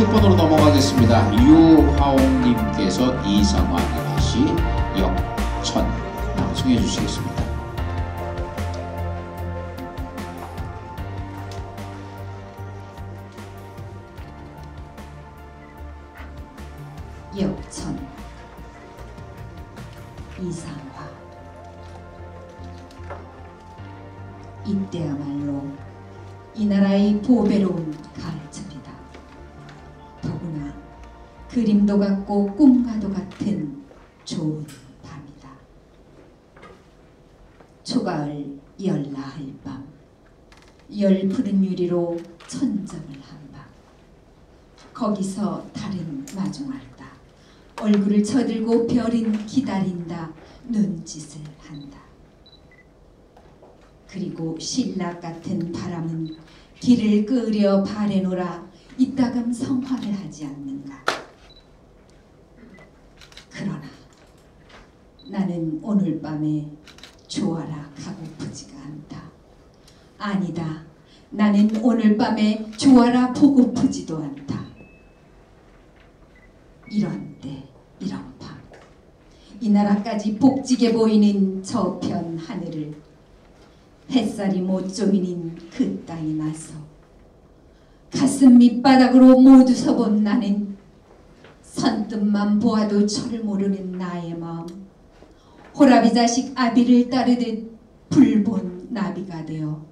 16번으로 넘어가겠습니다. 유화옥님께서 이상화 씨 역천 낭송해 주시겠습니다. 역천 이상화. 이때야말로 이 나라의 보배로운 가을철이다. 더구나 그림도 같고 꿈과도 같은 좋은 밤이다. 초가을 열나할 밤, 열 푸른 유리로 천정을 한 밤. 거기서 달은 마중할다. 얼굴을 쳐들고 별은 기다린다. 눈짓을 한다. 그리고 신락 같은 바람은 길을 끄려 바래노라 이따금 성화를 하지 않는가. 그러나 나는 오늘 밤에 조아라 가고프지가 않다. 아니다. 나는 오늘 밤에 조아라 보고프지도 않다. 이런 때 이런 밤, 이 나라까지 복지게 보이는 저편 하늘을 햇살이 못 조이는 그 땅이 나서 가슴 밑바닥으로 모두 서본 나는 선뜻만 보아도 철을 모르는 나의 마음, 호라비 자식 아비를 따르듯 불본 나비가 되어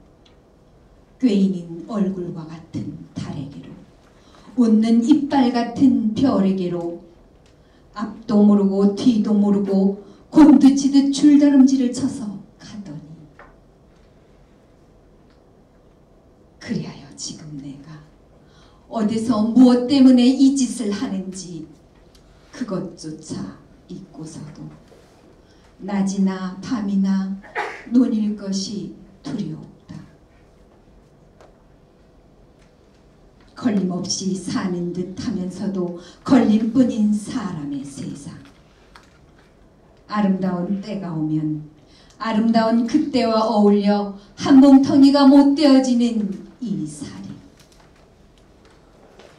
꿰이는 얼굴과 같은 달에게로, 웃는 이빨 같은 별에게로 앞도 모르고 뒤도 모르고 곤두치듯 줄다름질을 쳐서 가더니, 그리하여 지금 내가 어디서 무엇 때문에 이 짓을 하는지 그것조차 잊고서도 낮이나 밤이나 논일 것이 두려웠다. 걸림없이 사는 듯 하면서도 걸림뿐인 사람의 세상. 아름다운 때가 오면 아름다운 그때와 어울려 한 뭉텅이가 못 되어지는 이 살이.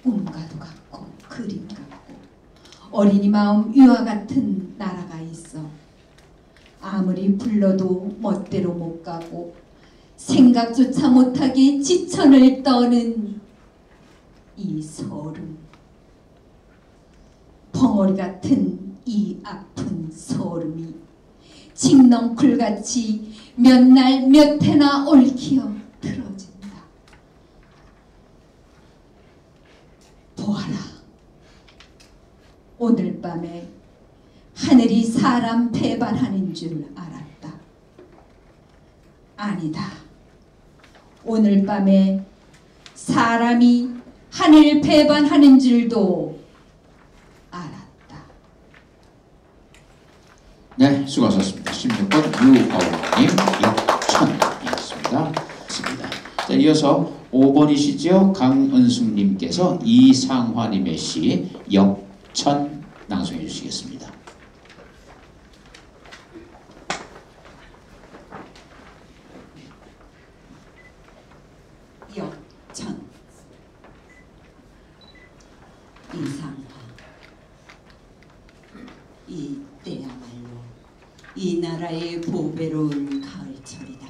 꿈과도 같고 그림 같고 어린이 마음 유아 같은 나라가 있어 아무리 불러도 멋대로 못 가고 생각조차 못하게 지천을 떠는 이 서름. 벙어리 같은 이 아픈 서름이 칡넝쿨같이 몇 날 몇 해나 얽히어 틀어진다. 보아라. 오늘 밤에 하늘이 사람 배반하는 줄 알았다. 아니다. 오늘 밤에 사람이 하늘 배반하는 줄도 알았다. 네, 수고하셨습니다. 16번 유화옥님 역천이었습니다. 자, 이어서 5번이시죠. 강은숙님께서 이상화님의 시 역천 낭송해 주시겠습니다. 역천 이상화. 이때야말로 이 나라의 보배로운 가을철이다.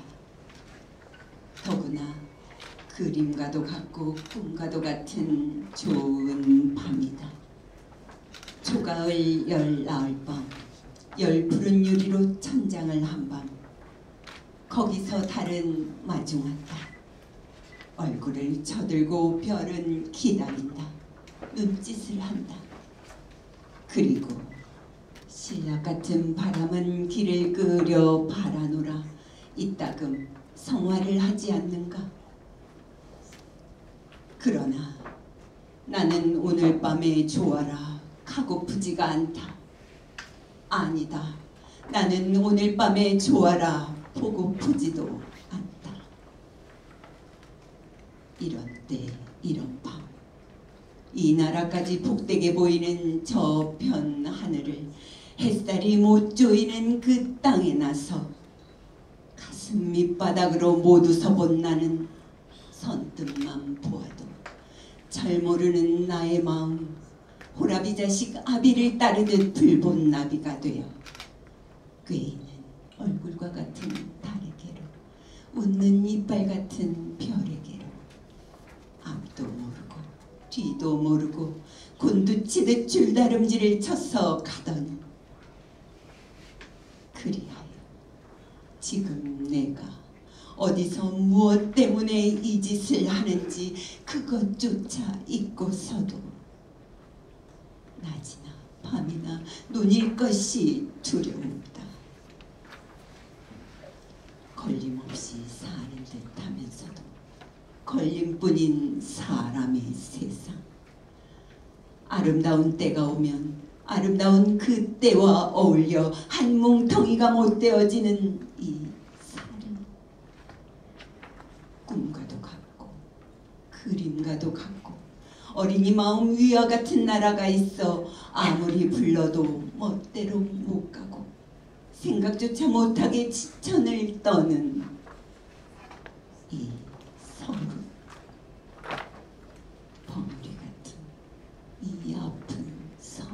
더구나 그림과도 같고 꿈과도 같은 좋은 밤이다. 초가을 열나을 밤, 열 푸른 유리로 천장을 한 밤. 거기서 달은 마중한다. 얼굴을 쳐들고 별은 기다린다. 눈짓을 한다. 그리고 신락 같은 바람은 길을 끄려 바라노라 이따금 성화를 하지 않는가. 그러나 나는 오늘 밤에 조아라 가고프지가 않다. 아니다. 나는 오늘 밤에 조아라 보고프지도 않다. 이런 때 이런 밤, 이 나라까지 복되게 보이는 저편 하늘을 햇살이 못 조이는 그 땅에 나서 가슴 밑바닥으로 모두 서본 나는 선뜻만 보아도 잘 모르는 나의 마음, 호라비 자식 아비를 따르듯 불본 나비가 되어 꾀이는 얼굴과 같은 달에게로, 웃는 이빨 같은 별에게로, 앞도 모르고 뒤도 모르고 곤두치듯 줄다름질을 쳐서 가던, 그리하여 지금 내가 어디서 무엇 때문에 이 짓을 하는지 그것조차 잊고서도 낮이나 밤이나 눈일 것이 두려움이다. 걸림없이 사는 듯 하면서도 걸림뿐인 사람의 세상. 아름다운 때가 오면 아름다운 그 때와 어울려 한 뭉텅이가 못 되어지는 이 삶. 꿈과도 같고 그림과도 같고 어린이 마음 위와 같은 나라가 있어 아무리 불러도 멋대로 못 가고 생각조차 못하게 지천을 떠는 이 서울. 벙어리 같은 이 아픈 서울.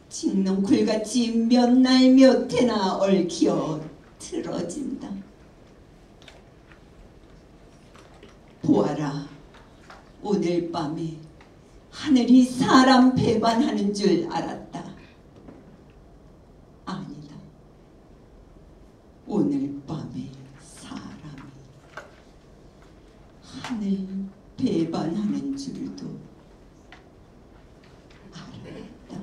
칡넝쿨같이 몇 날 몇 해나 얽혀 틀어진다. 보아라, 오늘 밤에 하늘이 사람 배반하는 줄 알았다. 아니다. 오늘 밤에 사람이 하늘 배반하는 줄도 알았다.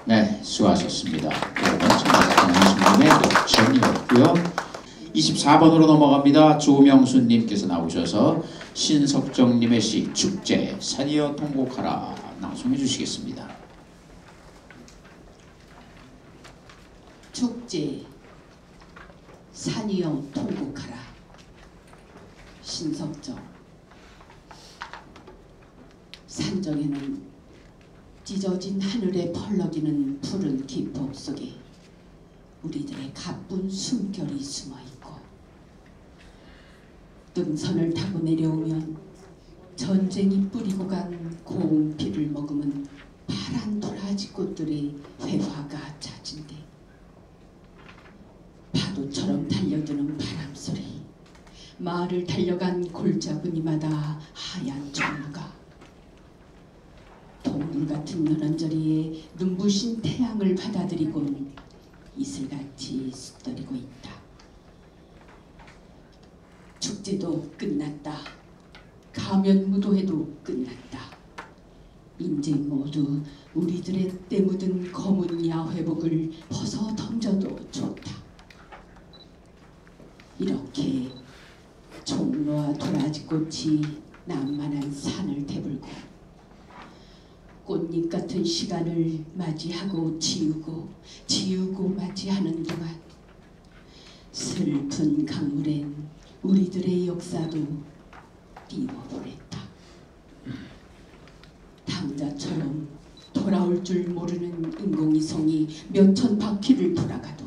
네, 수고하셨습니다. 강은숙님의 역전이었고요. 24번으로 넘어갑니다. 조명순님께서 나오셔서 신석정님의 시 축제 산이여 통곡하라 낭송해 주시겠습니다. 축제 산이여 통곡하라. 신석정. 산정에는 찢어진 하늘에 펄럭이는 푸른 기폭 속에 우리들의 가쁜 숨결이 숨어있고, 등선을 타고 내려오면 전쟁이 뿌리고 간 고운 피를 머금은 파란 도라지 꽃들의 회화가 잦은데, 파도처럼 달려드는 바람소리, 마을을 달려간 골짜구니마다 하얀 종류가 동물 같은 연안저리에 눈부신 태양을 받아들이곤 이슬같이 쑥더리고 있다. 축제도 끝났다. 가면무도회도 끝났다. 이제 모두 우리들의 때 묻은 검은 야회복을 벗어 던져도 좋다. 이렇게 종로와 도라지꽃이 난만한 산을 대불고 꽃잎 같은 시간을 맞이하고 지우고 맞이하는 동안 슬픈 강물엔 우리들의 역사도 띄워보냈다. 당자처럼 돌아올 줄 모르는 인공위성이 몇천 바퀴를 돌아가도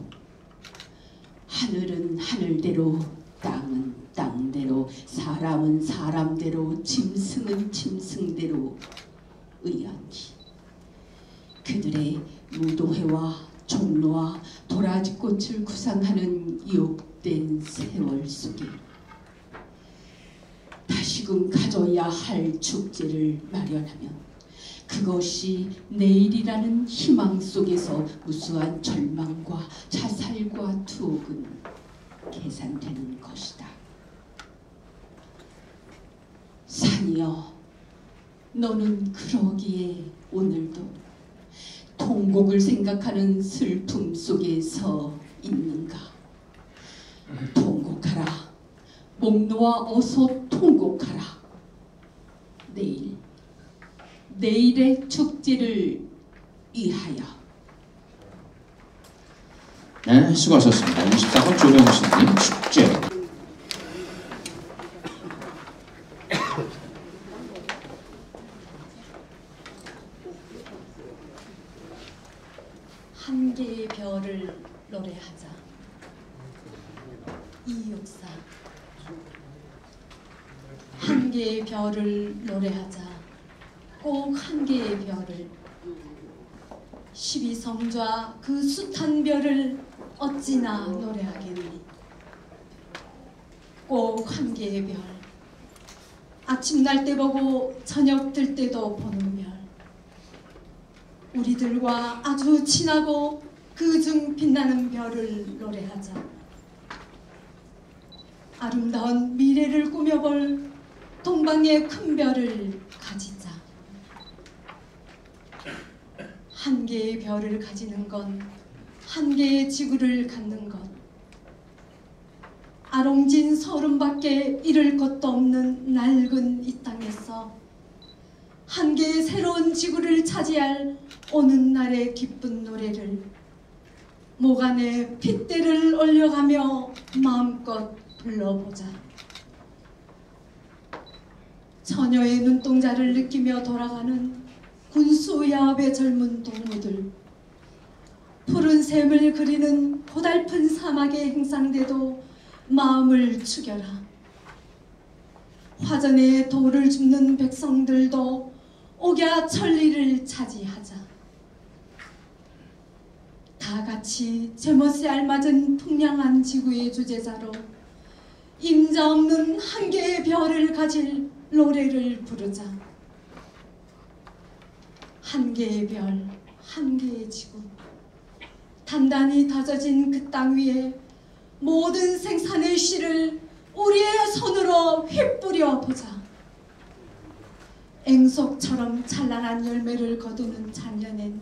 하늘은 하늘대로, 땅은 땅대로, 사람은 사람대로, 짐승은 짐승대로 의연히 그들의 무도회와 종로와 도라지꽃을 구상하는 유혹된 세월 속에 다시금 가져야 할 축제를 마련하면 그것이 내일이라는 희망 속에서 무수한 절망과 자살과 투옥은 계산되는 것이다. 산이여, 너는 그러기에 오늘도 통곡을 생각하는 슬픔 속에 서 있는가? 통곡하라. 목 놓아 어서 통곡하라. 내일의 축제를 위하여. 네, 수고하셨습니다. 24번 조명순님 축제. 한 개의 별을 노래하자. 이 역사 한 개의 별을 노래하자. 꼭 한 개의 별을. 12성좌 그 숱한 별을 어찌나 노래하겠니. 꼭 한 개의 별. 아침 날 때 보고 저녁 들 때도 보는 별. 우리들과 아주 친하고 그중 빛나는 별을 노래하자. 아름다운 미래를 꾸며볼 동방의 큰 별을 가지자. 한 개의 별을 가지는 건 한 개의 지구를 갖는 것. 아롱진 서름밖에 잃을 것도 없는 낡은 이 땅에서 한 개의 새로운 지구를 차지할 오는 날의 기쁜 노래를 목 안에 핏대를 올려가며 마음껏 불러보자. 처녀의 눈동자를 느끼며 돌아가는 군수야합의 젊은 동무들, 푸른 샘을 그리는 고달픈 사막의 행상대도 마음을 죽여라. 화전에 돌을 줍는 백성들도 옥야 천리를 차지하자. 다 같이 제멋에 알맞은 풍량한 지구의 주제자로 임자 없는 한 개의 별을 가질 노래를 부르자. 한 개의 별, 한 개의 지구. 단단히 다져진 그 땅 위에 모든 생산의 씨를 우리의 손으로 휘뿌려 보자. 앵속처럼 찬란한 열매를 거두는 작년엔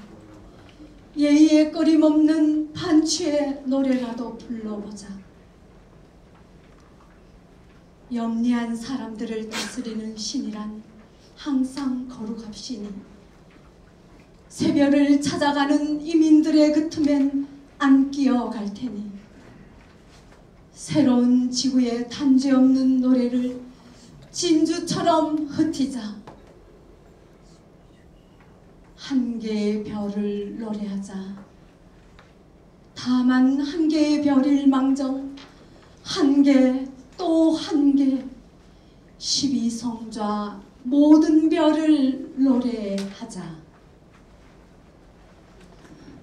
예의에 꺼림없는 반추의 노래라도 불러보자. 염려한 사람들을 다스리는 신이란 항상 거룩합시니 새별을 찾아가는 이민들의 그 틈엔 안 끼어갈 테니 새로운 지구의 단죄 없는 노래를 진주처럼 흩티자. 한 개의 별을 노래하자. 다만 한 개의 별일 망정 한 개 또 한 개 12성좌 모든 별을 노래하자.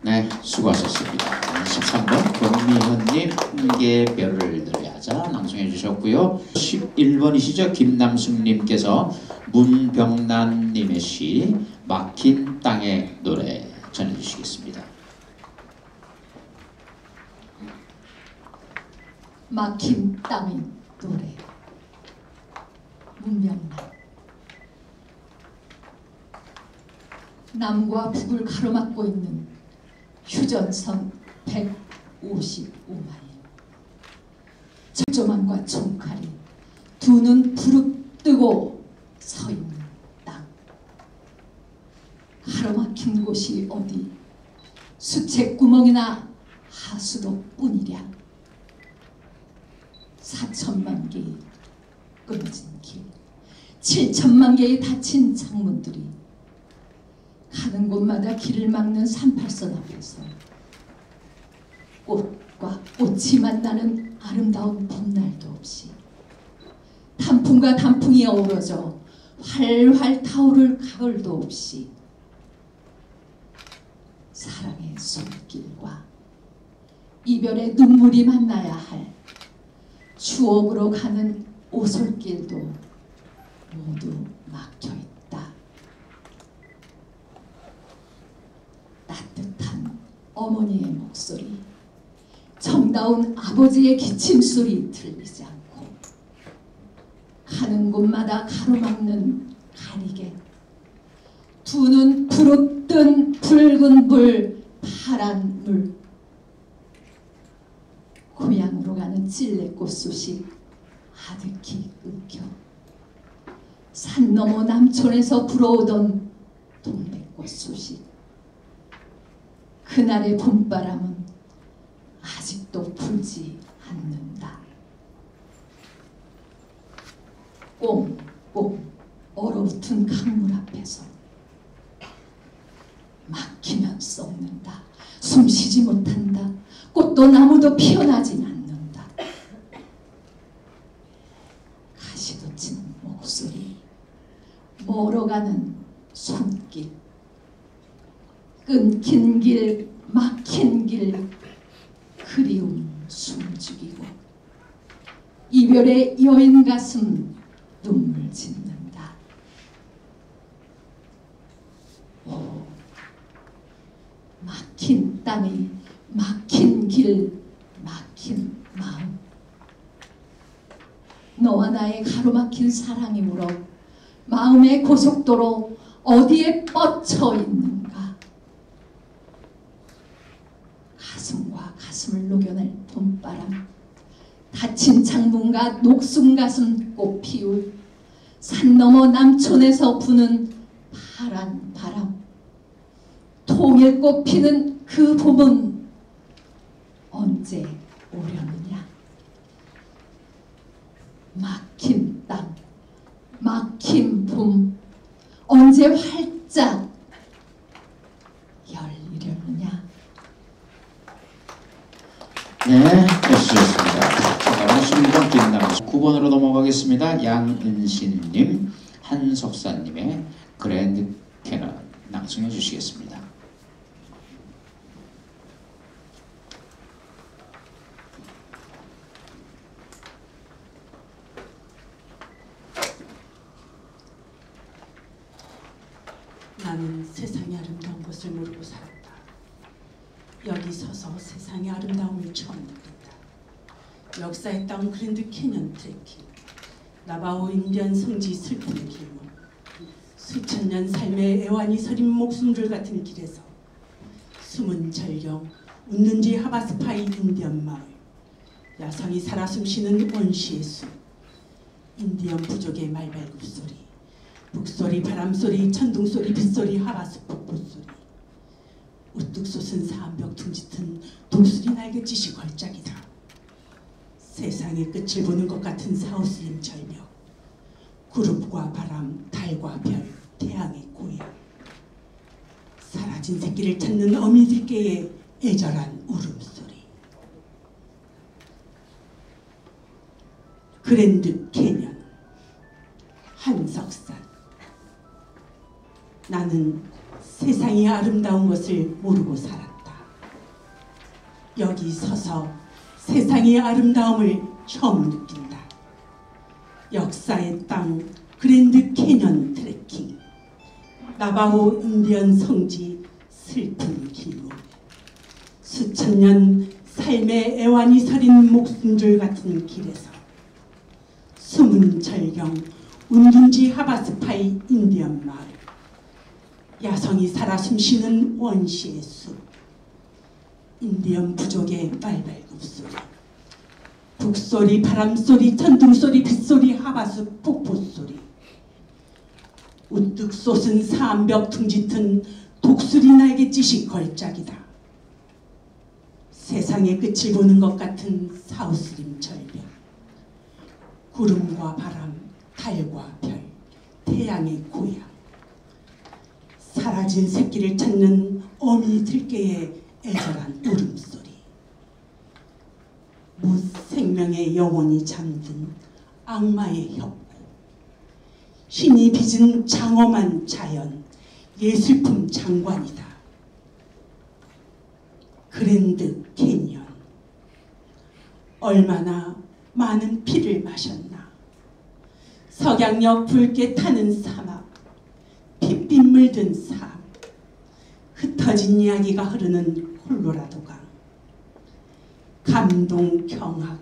네, 수고하셨습니다. 13번 권미현님 한 개의 별을 노래하자 낭송해 주셨고요. 11번이시죠. 김남숙님께서 문병란님의 시 막힌 땅의 노래 전해주시겠습니다. 막힌 땅의 노래. 문병란. 남과 북을 가로막고 있는 휴전선 155마일. 철조망과 총칼이 두 눈 부릅뜨고 서 있는 땅. 가로막힌 곳이 어디? 수채구멍이나 하수도뿐이랴. 4천만 개의 끊어진 길, 7천만 개의 닫힌 창문들이 가는 곳마다 길을 막는 38선 앞에서 꽃과 꽃이 만나는 아름다운 봄날도 없이 단풍과 단풍이 어우러져 활활 타오를 가을도 없이 사랑의 손길과 이별의 눈물이 만나야 할 추억으로 가는 오솔길도 모두 막혀있다. 따뜻한 어머니의 목소리, 정다운 아버지의 기침소리 들리지 않고 가는 곳마다 가로막는 가리개, 두 눈 부릅뜬 붉은 불, 파란 물, 고향으로 가는 찔레꽃 소식 아득히 끊겨 산 너머 남촌에서 불어오던 동백꽃 소식. 그날의 봄바람은 아직도 불지 않는다. 꽁꽁 얼어붙은 강물 앞에서 막히면 썩는다. 숨쉬지 못한다. 꽃도 나무도 피어나진 않는다. 가시돋친 목소리, 걸어가는 손길, 끊긴 길, 막힌 길, 그리움 숨죽이고 이별의 여인 가슴 눈물 짓는다. 오, 막힌 땅의 막힌 길, 막힌 마음. 너와 나의 가로막힌 사랑이 물어 마음의 고속도로 어디에 뻗쳐 있는가. 가슴과 가슴을 녹여낼 봄바람, 닫힌 창문과 녹슨 가슴 꽃피울, 산 너머 남촌에서 부는 파란 바람. 통일꽃 피는 그 봄은 언제 오려느냐. 막힌 땅, 막힌 봄, 언제 활짝 열리려느냐. 네, 멋지셨습니다. 다음은 11번 김남수 9번으로 넘어가겠습니다. 양은신님, 한석사님의 그랜드 캐넌 낭송해 주시겠습니다. 나는 세상의 아름다운 것을 모르고 살았다. 여기 서서 세상의 아름다움을 처음 느낀다. 역사의 땅 그랜드 캐년 트레킹, 나바오 인디언 성지 슬픈 길목, 수천 년 삶의 애완이 서린 목숨줄 같은 길에서 숨은 절경, 웃는지 하바스파이 인디언 마을, 야성이 살아 숨쉬는 원시의 숲, 인디언 부족의 말발굽 소리, 북소리, 바람소리, 천둥소리, 빗소리, 하바스 폭포소리, 우뚝 솟은 사암벽 둥짙은 독수리 날갯짓이 걸작이다. 세상의 끝을 보는 것 같은 사오스림 절벽, 구름과 바람, 달과 별, 태양의 고향, 사라진 새끼를 찾는 어미들께의 애절한 울음소리. 그랜드 캐년, 한석산. 나는 세상이 아름다운 것을 모르고 살았다. 여기 서서 세상의 아름다움을 처음 느낀다. 역사의 땅 그랜드 캐년 트레킹, 나바호 인디언 성지 슬픈 길목, 수천 년 삶의 애완이 서린 목숨줄 같은 길에서 숨은 절경, 운둔지 하바스파이 인디언 마을, 야성이 살아 숨쉬는 원시의 숲, 인디언 부족의 말발굽 소리, 북소리, 바람소리, 천둥소리, 빗소리, 하바스 폭포소리, 우뚝 솟은 사암벽 둥짙은 독수리 날갯짓이 걸작이다. 세상의 끝을 보는 것 같은 사우스림 절벽, 구름과 바람, 달과 별, 태양의 고향, 사라진 새끼를 찾는 어미 들개의 애절한 울음소리, 무생명의 영혼이 잠든 악마의 협곡, 신이 빚은 장엄한 자연, 예술품 장관이다. 그랜드 캐년, 얼마나 많은 피를 마셨나. 석양역 붉게 타는 사막, 핏빛 물든 삶, 흩어진 이야기가 흐르는 콜로라도 강, 감동, 경악,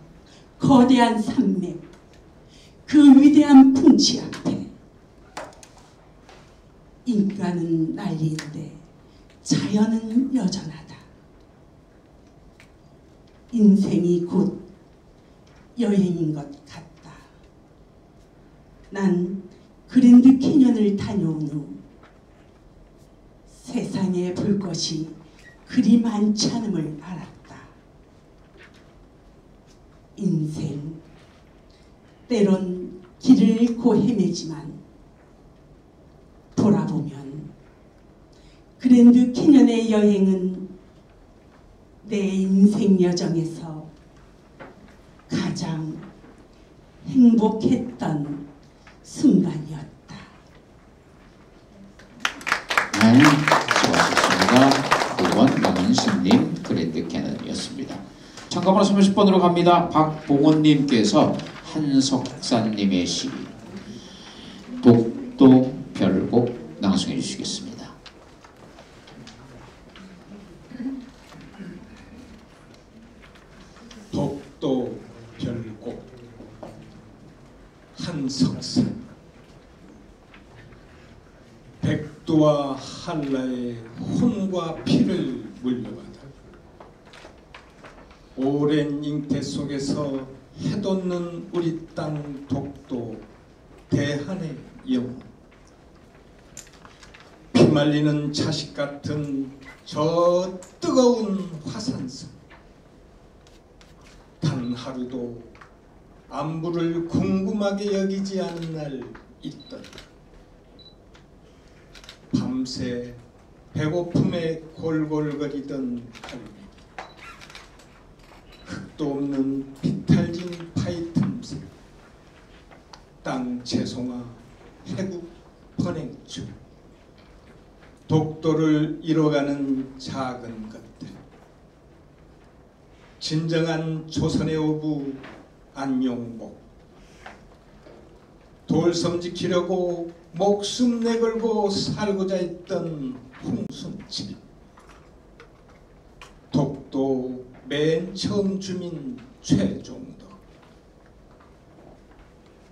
거대한 산맥, 그 위대한 풍치 앞에 인간은 난리인데 자연은 여전하다. 인생이 곧 여행인 것 같다. 난 그랜드 캐년을 다녀온 후 세상에 볼 것이 그리 많지 않음을 알았다. 인생, 때론 길을 잃고 헤매지만 돌아보면 그랜드 캐년의 여행은 내 인생 여정에서 가장 행복했던 순간이었다. 참가번호 30번으로 갑니다. 박봉원님께서 한석사님의 시 독도 별곡 낭송해 주시겠습니다. 독도 별곡 한석산. 백두와 한라의 혼과 피를 물려받아 오랜 잉태 속에서 해돋는 우리 땅 독도 대한의 영혼, 피말리는 자식 같은 저 뜨거운 화산섬, 단 하루도 안부를 궁금하게 여기지 않은 날 있더라. 밤새 배고픔에 골골거리던 갈매기, 흙도 없는 비탈진 파이 틈새, 땅 채송화 해국 번행줄, 독도를 이뤄가는 작은 것들, 진정한 조선의 오부 안용복, 돌섬 지키려고 목숨 내걸고 살고자 했던 홍순칠, 독도 맨 처음 주민 최종덕,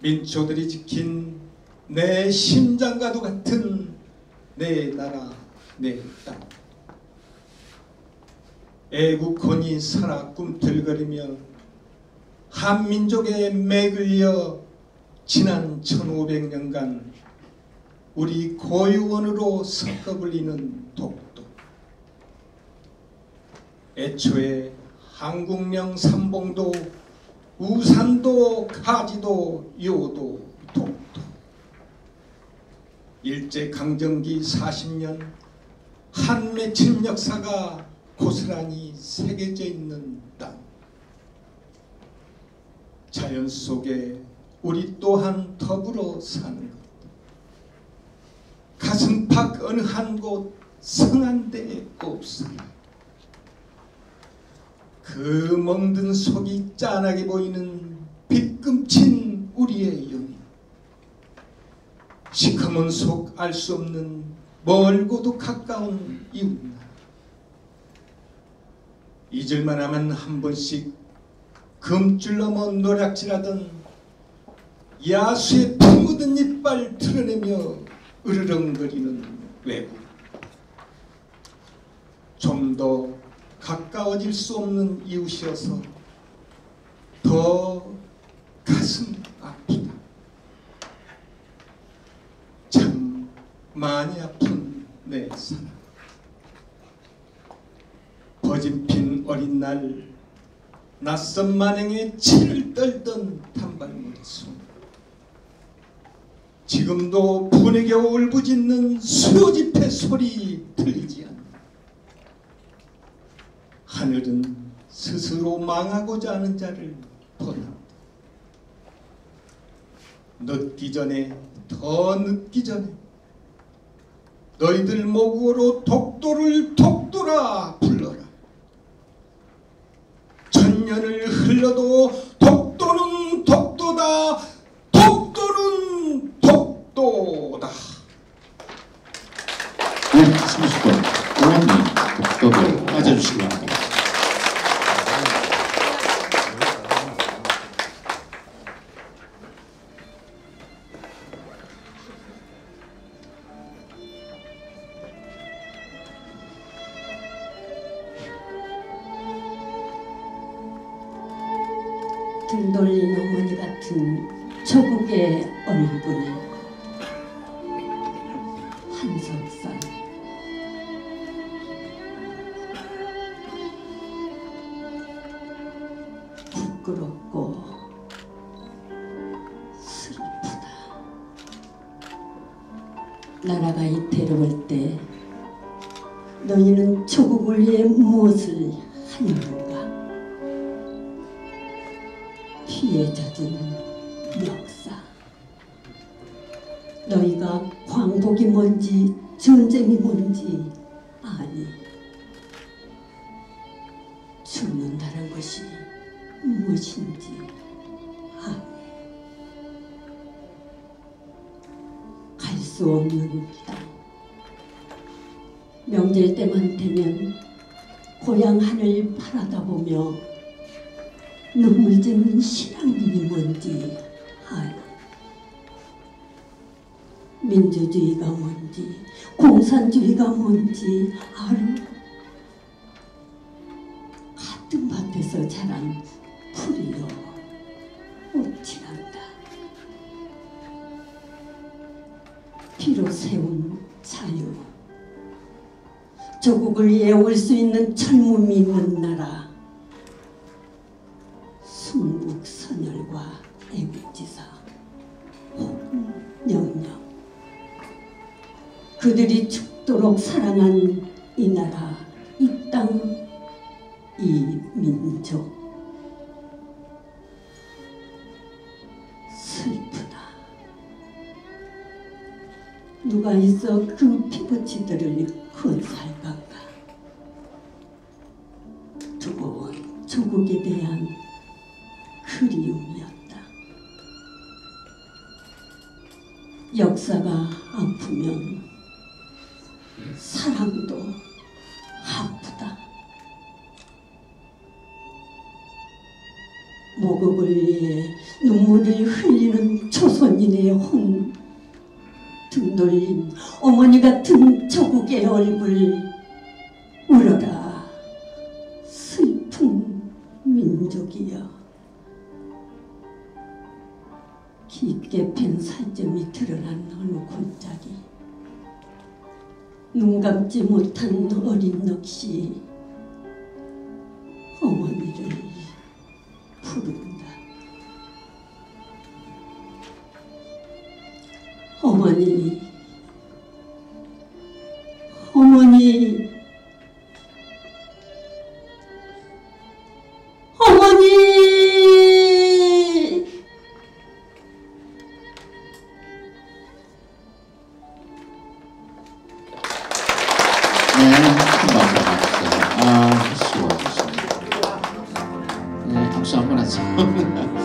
민초들이 지킨 내 심장과도 같은 내 나라 내 땅, 애국혼이 살아 꿈틀거리며 한민족의 맥을 이어 지난 1500년간 우리 고유원으로 섞어 불리는 독도, 애초에 한국령 삼봉도 우산도 가지도 요도 독도, 일제강점기 40년 한 맺힌 역사가 고스란히 새겨져 있는 땅, 자연 속에 우리 또한 더불어 사는 것, 가슴팍 어느 한 곳 성한 데 없어. 그 멍든 속이 짠하게 보이는 빛금친 우리의 영혼, 시커먼 속 알 수 없는 멀고도 가까운 이웃나라, 잊을만 하면 한 번씩 금줄 넘어 노략질하던 야수의 피 묻은 이빨 드러내며 으르렁거리는 외국, 좀 더 가까워질 수 없는 이웃이어서 더 가슴 아프다. 참 많이 아픈 내 사랑. 버진핀 어린 날 낯선 만행에 치를 떨던 단발머리 손, 지금도 분에 겨우 울부짖는 수요집회 소리 들리지 않나. 하늘은 스스로 망하고자 하는 자를 보낸다. 늦기 전에, 더 늦기 전에 너희들 모국어로 독도를 독도라 불러라. 천년을 흘러도 독도는 독도다. 독도는 독도다. 네, 30번 오원님 독도별 맞아주시기 바랍니다. 등 돌린 어머니 같은 조국의 얼굴에 한석산, 부끄럽고 슬프다. 나라가 이태로울 때 너희는 조국을 위해 무엇을 하였는가? 피에 젖은 역사, 너희가 광복이 뭔지 전쟁이 뭔지 아니, 죽는다는 것이 무엇인지 갈 수 없는 땅. 명절 때만 되면 고향 하늘 바라다보며 눈물 짓는 신앙님이 뭔지 아니, 민주주의가 뭔지 공산주의가 뭔지 알아. 같은 밭에서 자란 풀이여 어찌난다. 피로 세운 자유, 조국을 예울 수 있는 젊음이 있는 나라, 순국선열과 애국지사 홍영영, 그들이 죽도록 사랑한 이 나라, 이 땅, 이 민족. 슬프다. 누가 있어 그 피부치들을 건살건가. 두고 조국에 대한 그리움이었다. 역사가 아프면 사랑도 아프다. 모국을 위해 눈물을 흘리는 조선인의 혼, 등 돌린 어머니 같은 조국의 얼굴, 울어라 슬픈 민족이여. 깊게 팬 살점이 드러난 어느 골짜기, 눈 감지 못한 어린 넋이 어머니를 부른다. 어머니, 어머니, 어머니. 네, 큰 박수 받았어요. 수고하셨습니다. 네, 박수 한번 하세요.